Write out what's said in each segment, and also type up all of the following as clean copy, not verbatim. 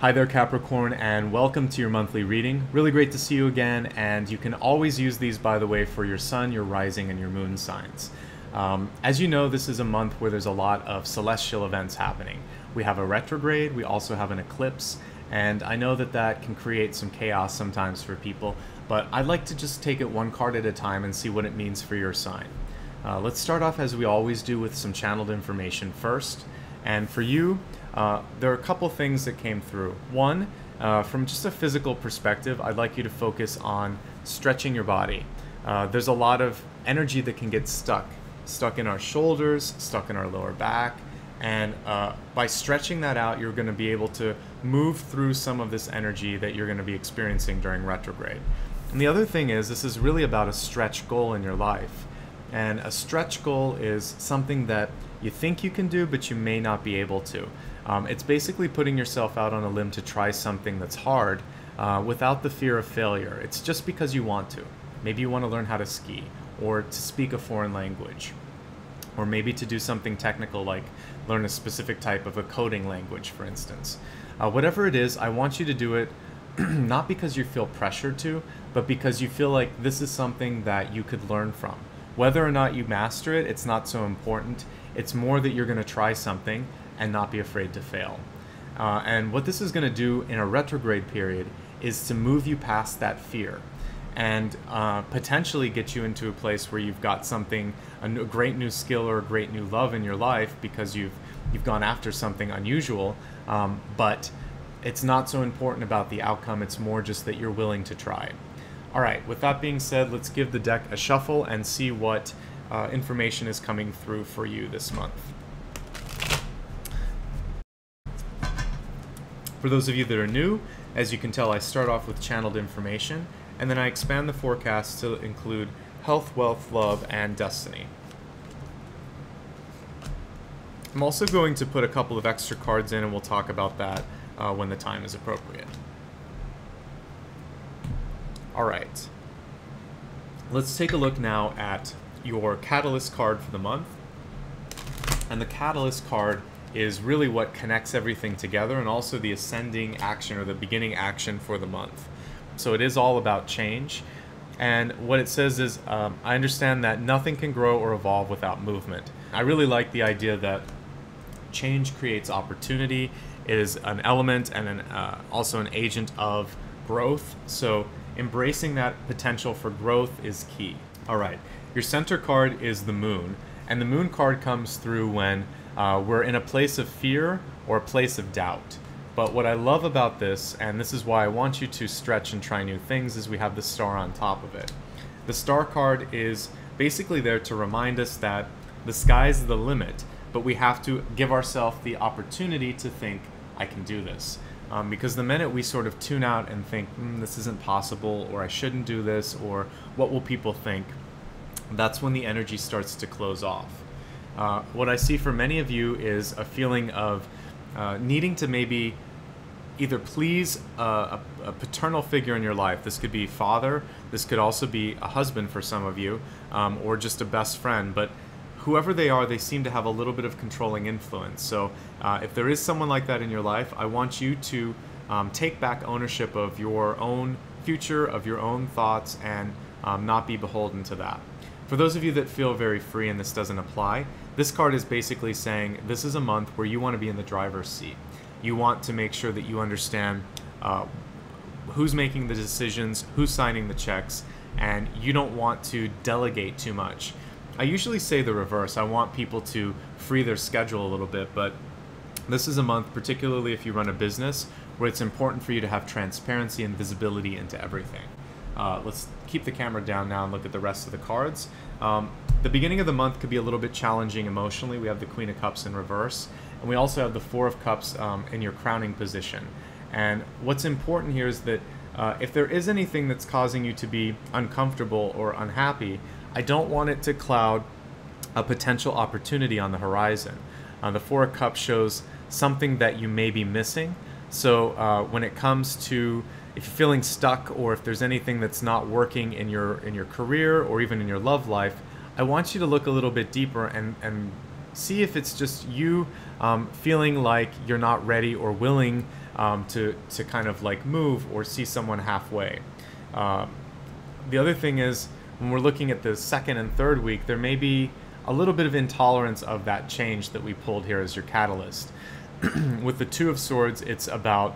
Hi there, Capricorn, and welcome to your monthly reading. Really great to see you again, and you can always use these, by the way, for your sun, your rising, and your moon signs. As you know, this is a month where there's a lot of celestial events happening. We have a retrograde, we also have an eclipse, and I know that that can create some chaos sometimes for people, but I'd like to just take it one card at a time and see what it means for your sign. Let's start off, as we always do, with some channeled information first. And for you, there are a couple things that came through. One, from just a physical perspective, I'd like you to focus on stretching your body. There's a lot of energy that can get stuck in our shoulders, stuck in our lower back, and by stretching that out, you're going to be able to move through some of this energy that you're going to be experiencing during retrograde. And the other thing is, this is really about a stretch goal in your life. And a stretch goal is something that you think you can do, but you may not be able to. It's basically putting yourself out on a limb to try something that's hard without the fear of failure. It's just because you want to. Maybe you want to learn how to ski, or to speak a foreign language, or maybe to do something technical like learn a specific type of a coding language, for instance. Whatever it is, I want you to do it not because you feel pressured to, but because you feel like this is something that you could learn from. Whether or not you master it, it's not so important. It's more that you're going to try something and not be afraid to fail. And what this is going to do in a retrograde period is to move you past that fear and potentially get you into a place where you've got something, a great new skill or a great new love in your life because you've gone after something unusual, but it's not so important about the outcome. It's more just that you're willing to try. All right, with that being said, let's give the deck a shuffle and see what information is coming through for you this month. For those of you that are new, as you can tell, I start off with channeled information, and then I expand the forecast to include health, wealth, love, and destiny. I'm also going to put a couple of extra cards in, and we'll talk about that when the time is appropriate. All right, let's take a look now at your catalyst card for the month. And the catalyst card is really what connects everything together, and also the ascending action or the beginning action for the month. So it is all about change. And what it says is, I understand that nothing can grow or evolve without movement. I really like the idea that change creates opportunity. It is an element and also an agent of growth. So embracing that potential for growth is key. All right, your center card is the moon, and the moon card comes through when we're in a place of fear or a place of doubt. But what I love about this, and this is why I want you to stretch and try new things, is we have the star on top of it. The star card is basically there to remind us that the sky's the limit, but we have to give ourselves the opportunity to think, I can do this. Because the minute we sort of tune out and think, this isn't possible, or I shouldn't do this, or what will people think, that's when the energy starts to close off. What I see for many of you is a feeling of needing to maybe either please a paternal figure in your life. This could be father, this could also be a husband for some of you, or just a best friend, but whoever they are, they seem to have a little bit of controlling influence. So if there is someone like that in your life, I want you to take back ownership of your own future, of your own thoughts, and not be beholden to that. For those of you that feel very free and this doesn't apply, this card is basically saying this is a month where you want to be in the driver's seat. You want to make sure that you understand who's making the decisions, who's signing the checks, and you don't want to delegate too much. I usually say the reverse. I want people to free their schedule a little bit, but this is a month, particularly if you run a business, where it's important for you to have transparency and visibility into everything. Let's keep the camera down now and look at the rest of the cards. The beginning of the month could be a little bit challenging emotionally. We have the Queen of Cups in reverse, and we also have the Four of Cups in your crowning position. And what's important here is that if there is anything that's causing you to be uncomfortable or unhappy, I don't want it to cloud a potential opportunity on the horizon. The Four of Cups shows something that you may be missing. So when it comes to if you're feeling stuck, or if there's anything that's not working in your career or even in your love life, I want you to look a little bit deeper and see if it's just you feeling like you're not ready or willing to kind of like move or see someone halfway. The other thing is, when we're looking at the second and third week, there may be a little bit of intolerance of that change that we pulled here as your catalyst. With the Two of Swords, it's about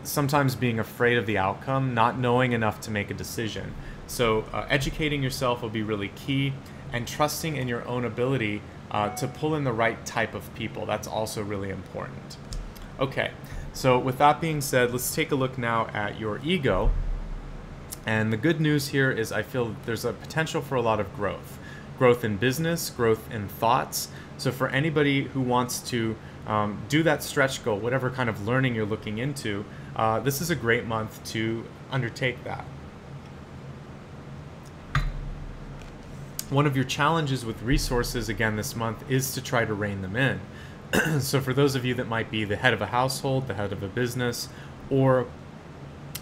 sometimes being afraid of the outcome, not knowing enough to make a decision. So educating yourself will be really key, and trusting in your own ability to pull in the right type of people. That's also really important. Okay, so with that being said, let's take a look now at your ego. And the good news here is I feel there's a potential for a lot of growth. Growth in business, growth in thoughts. So for anybody who wants to do that stretch goal, whatever kind of learning you're looking into, this is a great month to undertake that. One of your challenges with resources, again, this month is to try to rein them in. So for those of you that might be the head of a household, the head of a business, or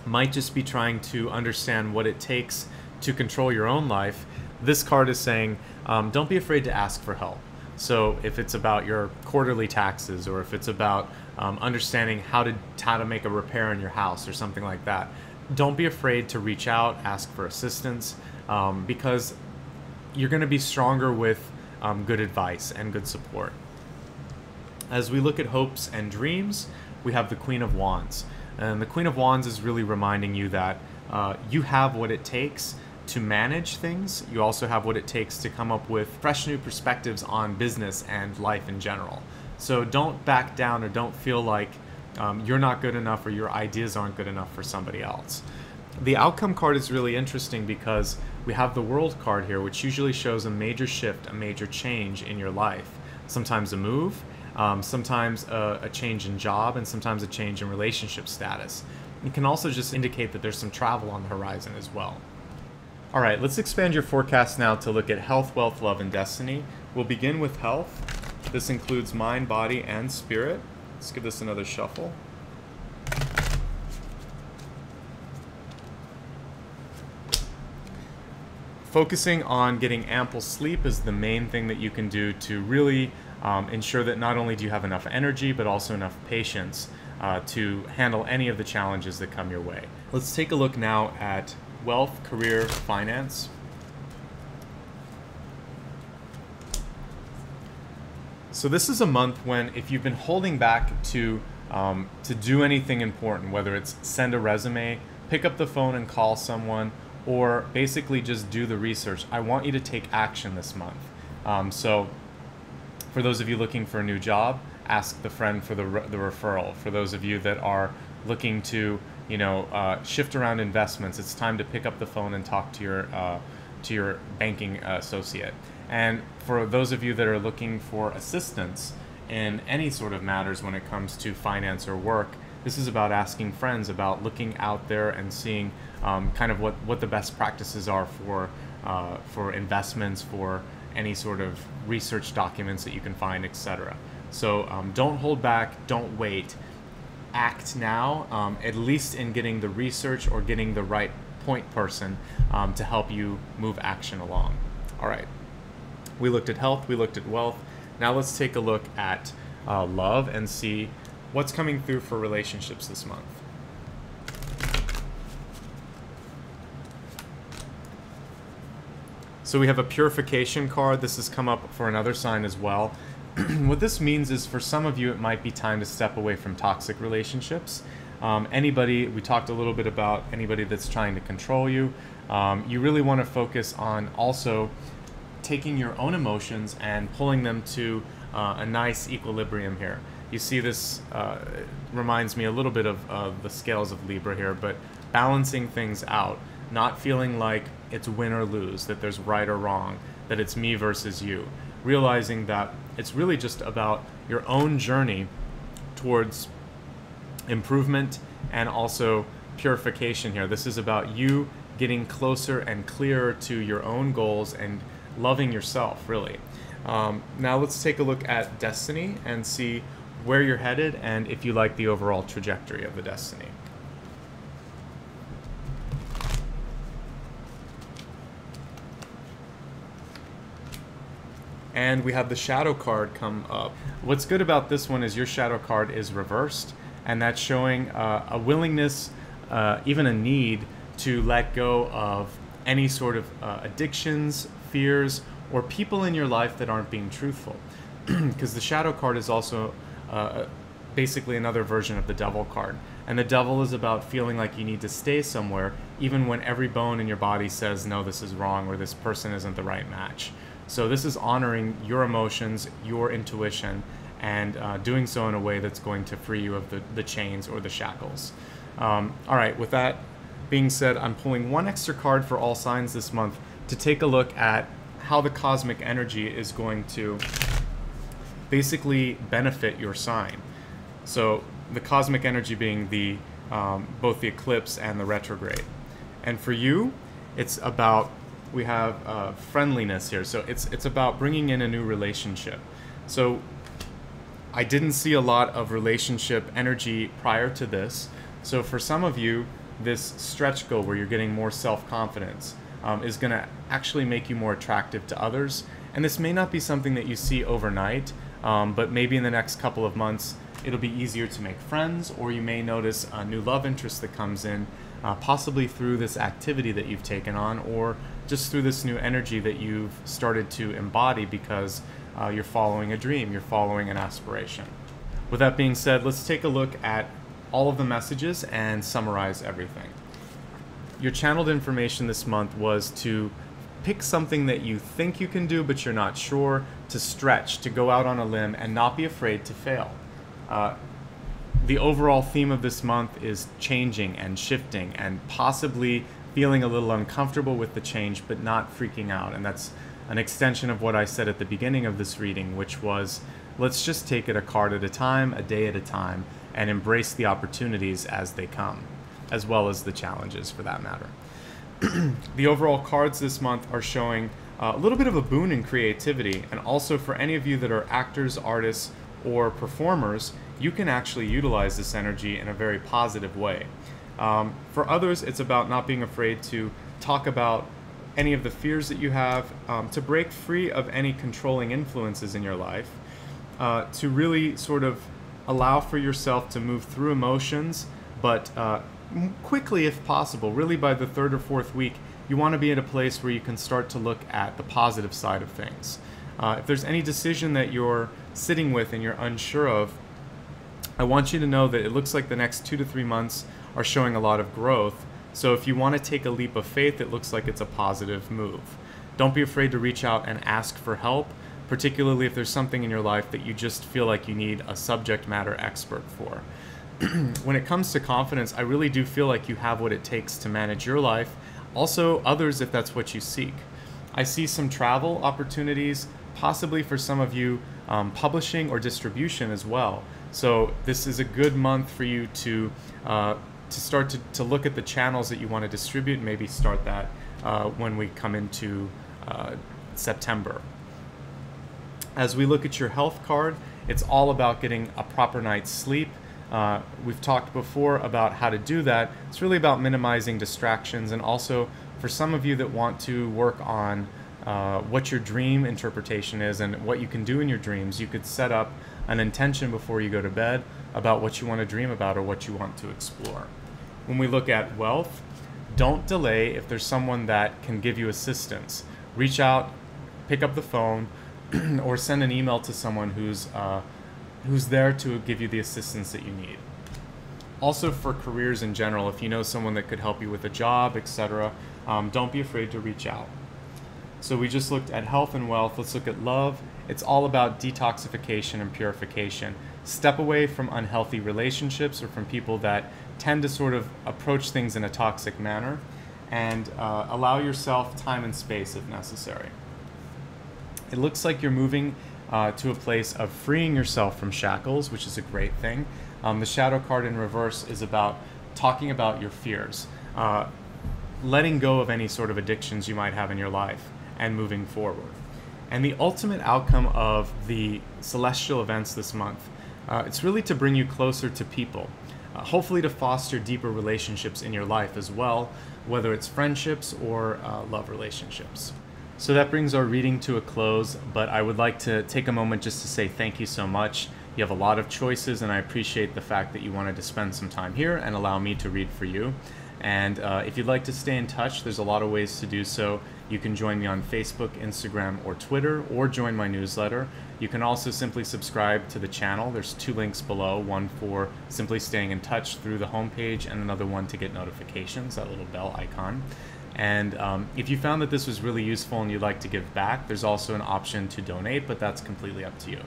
might just be trying to understand what it takes to control your own life, this card is saying, don't be afraid to ask for help. So if it's about your quarterly taxes, or if it's about understanding how to make a repair in your house or something like that, don't be afraid to reach out, ask for assistance, because you're going to be stronger with good advice and good support. As we look at hopes and dreams, we have the Queen of Wands. And the Queen of Wands is really reminding you that you have what it takes to manage things. You also have what it takes to come up with fresh new perspectives on business and life in general. So don't back down, or don't feel like you're not good enough or your ideas aren't good enough for somebody else. The outcome card is really interesting because we have the World card here, which usually shows a major shift, a major change in your life. Sometimes a move, sometimes a change in job, and sometimes a change in relationship status. It can also just indicate that there's some travel on the horizon as well. All right, let's expand your forecast now to look at health, wealth, love, and destiny. We'll begin with health. This includes mind, body, and spirit. Let's give this another shuffle. Focusing on getting ample sleep is the main thing that you can do to really ensure that not only do you have enough energy, but also enough patience to handle any of the challenges that come your way. Let's take a look now at wealth, career, finance. So this is a month when, if you've been holding back to do anything important, whether it's send a resume, pick up the phone and call someone, or basically just do the research, I want you to take action this month. So for those of you looking for a new job, ask the friend for the referral. For those of you that are looking to shift around investments, it's time to pick up the phone and talk to your banking associate. And for those of you that are looking for assistance in any sort of matters when it comes to finance or work, this is about asking friends, about looking out there and seeing kind of what the best practices are for investments, for any sort of research documents that you can find, etc. So don't hold back, don't wait. Act now, at least in getting the research or getting the right point person to help you move action along. All right, we looked at health, we looked at wealth. Now let's take a look at love and see what's coming through for relationships this month. So we have a purification card. This has come up for another sign as well. What this means is, for some of you, it might be time to step away from toxic relationships. Anybody, we talked a little bit about anybody that's trying to control you. You really want to focus on also taking your own emotions and pulling them to a nice equilibrium here. You see this reminds me a little bit of the scales of Libra here, but balancing things out, not feeling like it's win or lose, that there's right or wrong, that it's me versus you. Realizing that it's really just about your own journey towards improvement and also purification here. This is about you getting closer and clearer to your own goals and loving yourself, really. Now let's take a look at destiny and see where you're headed and if you like the overall trajectory of the destiny. And we have the shadow card come up. What's good about this one is your shadow card is reversed, and that's showing a willingness, even a need to let go of any sort of addictions, fears, or people in your life that aren't being truthful. Because the shadow card is also basically another version of the devil card. And the devil is about feeling like you need to stay somewhere, even when every bone in your body says, no, this is wrong, or this person isn't the right match. So this is honoring your emotions, your intuition, and doing so in a way that's going to free you of the chains or the shackles. All right, with that being said, I'm pulling one extra card for all signs this month to take a look at how the cosmic energy is going to basically benefit your sign. So the cosmic energy being the both the eclipse and the retrograde. And for you, it's about, we have friendliness here. So it's about bringing in a new relationship. So I didn't see a lot of relationship energy prior to this. So for some of you, this stretch goal where you're getting more self-confidence is going to actually make you more attractive to others. And this may not be something that you see overnight, but maybe in the next couple of months, it'll be easier to make friends, or you may notice a new love interest that comes in, possibly through this activity that you've taken on, or just through this new energy that you've started to embody because you're following a dream, you're following an aspiration. With that being said, let's take a look at all of the messages and summarize everything. Your channeled information this month was to pick something that you think you can do but you're not sure, to stretch, to go out on a limb and not be afraid to fail. The overall theme of this month is changing and shifting and possibly feeling a little uncomfortable with the change but not freaking out. And that's an extension of what I said at the beginning of this reading, which was, let's just take it a card at a time, a day at a time, and embrace the opportunities as they come, as well as the challenges for that matter. The overall cards this month are showing a little bit of a boon in creativity, and also for any of you that are actors, artists, or performers, you can actually utilize this energy in a very positive way. For others, it's about not being afraid to talk about any of the fears that you have, to break free of any controlling influences in your life, to really sort of allow for yourself to move through emotions, but quickly if possible. Really by the third or fourth week, you want to be at a place where you can start to look at the positive side of things. If there's any decision that you're sitting with and you're unsure of, I want you to know that it looks like the next 2 to 3 months are showing a lot of growth. So if you want to take a leap of faith, it looks like it's a positive move. Don't be afraid to reach out and ask for help, particularly if there's something in your life that you just feel like you need a subject matter expert for. When it comes to confidence, I really do feel like you have what it takes to manage your life, also others if that's what you seek. I see some travel opportunities, possibly for some of you, publishing or distribution as well. So this is a good month for you to start to look at the channels that you want to distribute, and maybe start that when we come into September. As we look at your health card, it's all about getting a proper night's sleep. We've talked before about how to do that. It's really about minimizing distractions, and also for some of you that want to work on what your dream interpretation is and what you can do in your dreams, you could set up an intention before you go to bed about what you want to dream about or what you want to explore. When we look at wealth, don't delay if there's someone that can give you assistance. Reach out, pick up the phone, or send an email to someone who's there to give you the assistance that you need. Also for careers in general, if you know someone that could help you with a job, etc., don't be afraid to reach out. So we just looked at health and wealth. Let's look at love. It's all about detoxification and purification. Step away from unhealthy relationships or from people that tend to sort of approach things in a toxic manner, and allow yourself time and space if necessary. It looks like you're moving to a place of freeing yourself from shackles, which is a great thing. The shadow card in reverse is about talking about your fears, letting go of any sort of addictions you might have in your life, and moving forward. And the ultimate outcome of the celestial events this month, it's really to bring you closer to people, hopefully to foster deeper relationships in your life as well, whether it's friendships or love relationships. So that brings our reading to a close, but I would like to take a moment just to say thank you so much. You have a lot of choices, and I appreciate the fact that you wanted to spend some time here and allow me to read for you. And if you'd like to stay in touch, there's a lot of ways to do so. You can join me on Facebook, Instagram, or Twitter, or join my newsletter. You can also simply subscribe to the channel. There's 2 links below, one for simply staying in touch through the homepage, and another one to get notifications, that little bell icon. And if you found that this was really useful and you'd like to give back, there's also an option to donate, but that's completely up to you.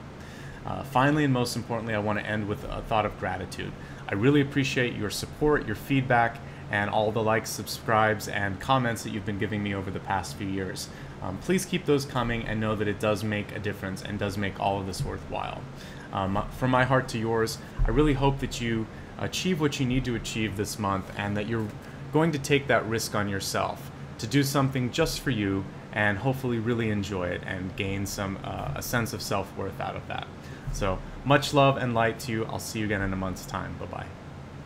Finally, and most importantly, I want to end with a thought of gratitude. I really appreciate your support, your feedback, and all the likes, subscribes, and comments that you've been giving me over the past few years. Please keep those coming, and know that it does make a difference and does make all of this worthwhile. From my heart to yours, I really hope that you achieve what you need to achieve this month, and that you're going to take that risk on yourself to do something just for you, and hopefully really enjoy it and gain a sense of self-worth out of that. So much love and light to you. I'll see you again in a month's time. Bye-bye.